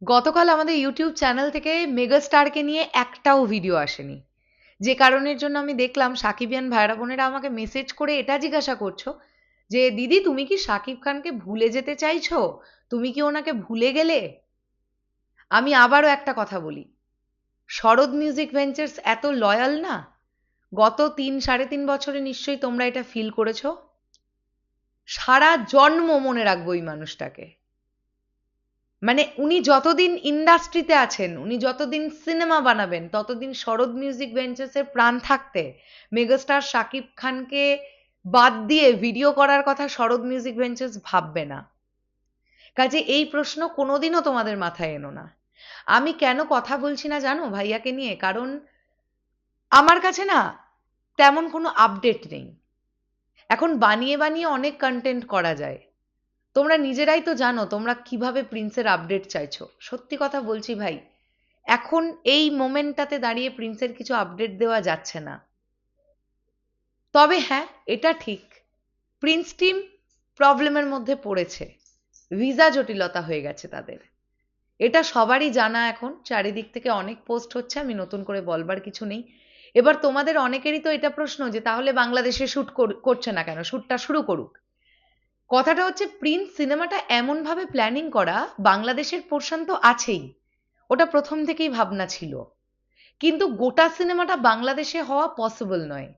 গতকাল আমাদের YouTube channel থেকে মেগাস্টারকে নিয়ে একটাও ভিডিও আসেনি, যে কারণের জন্য আমি দেখলাম সাকিবিয়ান ভাইরা বোনেরা আমাকে মেসেজ করে এটা জিজ্ঞাসা করছো যে দিদি তুমি কি শাকিব খানকে ভুলে যেতে চাইছো, তুমি কি ওনাকে ভুলে গেলে। আমি আবারও একটা কথা বলি, শরৎ মিউজিক ভেঞ্চার্স এত লয়াল না? গত 3 সাড়ে 3 বছরে নিশ্চয়ই তোমরা এটা ফিল করেছো। সারা জন্ম মনে রাখবো এই মানুষটাকে। মানে উনি যতদিন ইন্ডাস্ট্রিতে আছেন, উনি যতদিন সিনেমা বানাবেন, ততদিন শরৎ মিউজিক ভেঞ্চার্সের প্রাণ থাকতে মেগাস্টার শাকিব খানকে বাদ দিয়ে ভিডিও করার কথা শরৎ মিউজিক ভেঞ্চার্স ভাববে না। কাজে এই প্রশ্ন কোনোদিনও তোমাদের মাথায় এনো না। আমি কেন কথা বলছি না জানো ভাইয়াকে নিয়ে? কারণ আমার কাছে না তেমন কোনো আপডেট নেই। এখন বানিয়ে বানিয়ে অনেক কন্টেন্ট করা যায়। তোমরা নিজেরাই তো জানো তোমরা কিভাবে প্রিন্সের আপডেট চাইছো। সত্যি কথা বলছি ভাই, এখন এই মোমেন্টটাতে দাঁড়িয়ে প্রিন্সের কিছু আপডেট দেওয়া যাচ্ছে না। তবে হ্যাঁ, এটা ঠিক, প্রিন্স টিম প্রবলেমের মধ্যে পড়েছে, ভিসা জটিলতা হয়ে গেছে তাদের। এটা সবারই জানা, এখন চারিদিক থেকে অনেক পোস্ট হচ্ছে, আমি নতুন করে বলবার কিছু নেই। এবার তোমাদের অনেকেরই তো এটা প্রশ্ন যে তাহলে বাংলাদেশে শুট করছে না কেন, শুটটা শুরু করুক। কথাটা হচ্ছে প্রিন্স সিনেমাটা এমনভাবে প্ল্যানিং করা, বাংলাদেশের পোর্শন তো আছেই, ওটা প্রথম থেকেই ভাবনা ছিল, কিন্তু গোটা সিনেমাটা বাংলাদেশে হওয়া পসিবল নয়।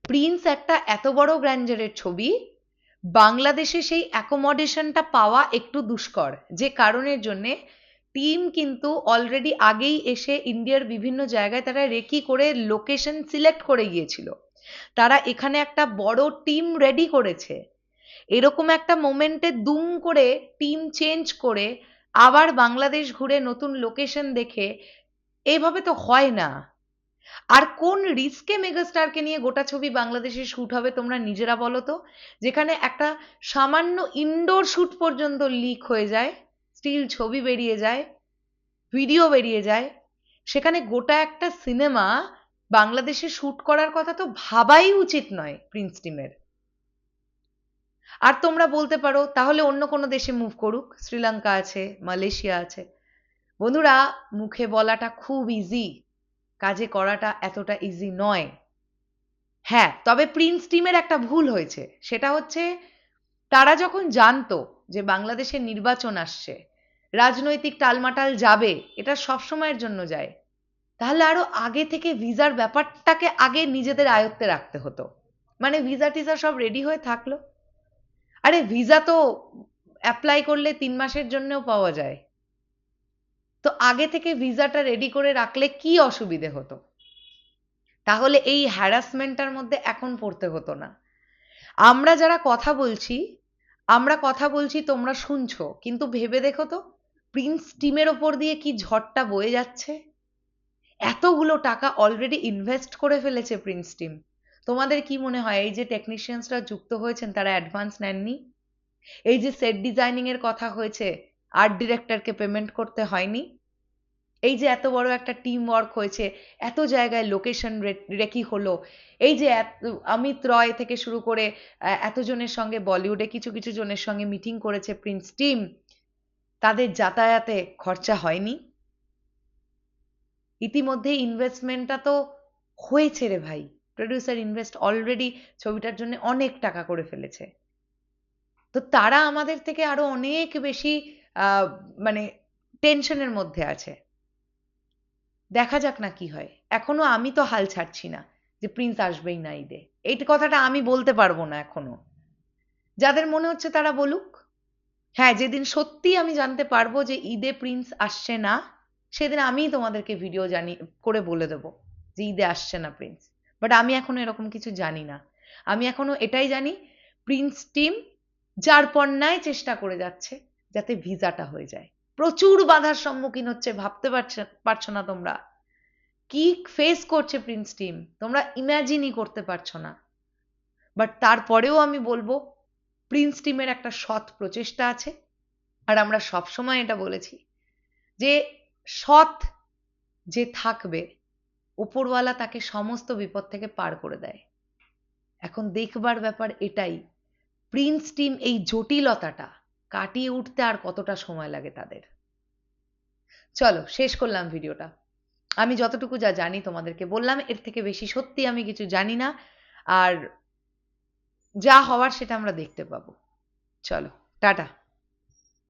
প্রিন্স একটা এত বড় গ্র্যান্ডারের ছবি, বাংলাদেশে সেই অ্যাকোমোডেশনটা পাওয়া একটু দুষ্কর, যে কারণের জন্যে টিম কিন্তু অলরেডি আগেই এসে ইন্ডিয়ার বিভিন্ন জায়গায় তারা রেকি করে লোকেশন সিলেক্ট করে গিয়েছিল। তারা এখানে একটা বড় টিম রেডি করেছে। এরকম একটা মোমেন্টে দুম করে টিম চেঞ্জ করে আবার বাংলাদেশ ঘুরে নতুন লোকেশন দেখে এইভাবে তো হয় না। আর কোন রিস্কে মেগাস্টারকে নিয়ে গোটা ছবি বাংলাদেশে শুট হবে তোমরা নিজেরা বলো তো, যেখানে একটা সামান্য ইনডোর শুট পর্যন্ত লিক হয়ে যায়, স্টিল ছবি বেরিয়ে যায়, ভিডিও বেরিয়ে যায়, সেখানে গোটা একটা সিনেমা বাংলাদেশে শুট করার কথা তো ভাবাই উচিত নয় প্রিন্স টিমের। আর তোমরা বলতে পারো তাহলে অন্য কোনো দেশে মুভ করুক, শ্রীলঙ্কা আছে, মালয়েশিয়া আছে। বন্ধুরা, মুখে বলাটা খুব ইজি, কাজে করাটা এতটা ইজি নয়। হ্যাঁ, তবে প্রিন্স টিমের একটা ভুল হয়েছে, সেটা হচ্ছে তারা যখন জানতো যে বাংলাদেশের নির্বাচন আসছে, রাজনৈতিক টালমাটাল যাবে, এটা সব সময়ের জন্য যায়, তাহলে আরো আগে থেকে ভিসার ব্যাপারটাকে আগে নিজেদের আয়ত্তে রাখতে হতো। মানে ভিসা টিসা সব রেডি হয়ে থাকলো, আরে ভিসা তো অ্যাপ্লাই করলে 3 মাসের জন্যও পাওয়া যায়, তো আগে থেকে ভিসাটা রেডি করে রাখলে কি অসুবিধে হতো? তাহলে এই হ্যারাসমেন্টটার মধ্যে এখন পড়তে হতো না। আমরা যারা কথা বলছি, আমরা কথা বলছি তোমরা শুনছো, কিন্তু ভেবে দেখো তো প্রিন্স টিমের ওপর দিয়ে কি ঝড়টা বয়ে যাচ্ছে। এতগুলো টাকা অলরেডি ইনভেস্ট করে ফেলেছে প্রিন্স টিম। তোমাদের কি মনে হয় এই যে টেকনিশিয়ানসরা যুক্ত হয়েছেন তারা অ্যাডভান্স নেননি? এই যে সেট ডিজাইনিং এর কথা হয়েছে, আর্ট ডিরেক্টরকে পেমেন্ট করতে হয়নি? এই যে এত বড় একটা টিম ওয়ার্ক হয়েছে, এত জায়গায় লোকেশন রেকি হলো, এই যে অমিত রয় থেকে শুরু করে এতজনের সঙ্গে বলিউডে কিছু কিছু জনের সঙ্গে মিটিং করেছে প্রিন্স টিম, তাদের যাতায়াতে খরচা হয়নি? ইতিমধ্যে ইনভেস্টমেন্টটা তো হয়েছে রে ভাই, প্রডিউসার ইনভেস্ট অলরেডি ছবিটার জন্য অনেক টাকা করে ফেলেছে। তো তারা আমাদের থেকে আরো অনেক বেশি আহ, মানে টেনশনের মধ্যে আছে। দেখা যাক না কি হয়। এখনো আমি তো হাল ছাড়ছি না যে প্রিন্স আসবেই না ঈদে, এই কথাটা আমি বলতে পারবো না এখনো। যাদের মনে হচ্ছে তারা বলুক। হ্যাঁ, যেদিন সত্যি আমি জানতে পারবো যে ঈদে প্রিন্স আসছে না, সেদিন আমি তোমাদেরকে ভিডিও জানি করে বলে দেবো যে ঈদে আসছে না প্রিন্স। বাট আমি এখনো এরকম কিছু জানি না। আমি এখনো এটাই জানি প্রিন্স টিম যার পণ্যায় চেষ্টা করে যাচ্ছে যাতে ভিসাটা হয়ে যায়। প্রচুর বাধার সম্মুখীন হচ্ছে, ভাবতে পারছো না তোমরা কি ফেস করছে প্রিন্স টিম, তোমরা ইমাজিনই করতে পারছো না। বাট তারপরেও আমি বলবো প্রিন্স টিমের একটা সৎ প্রচেষ্টা আছে। আর আমরা সব সময় এটা বলেছি যে সৎ যে থাকবে, উপরওয়ালা তাকে সমস্ত বিপদ থেকে পার করে দেয়। এখন দেখবার ব্যাপার এটাই, প্রিন্স টিম এই জটিলতাটা কাটিয়ে উঠতে আর কতটা সময় লাগে তাদের। চলো শেষ করলাম ভিডিওটা। আমি যতটুকু যা জানি তোমাদেরকে বললাম, এর থেকে বেশি সত্যি আমি কিছু জানি না। আর যা হওয়ার সেটা আমরা দেখতে পাবো। চলো, টাটা।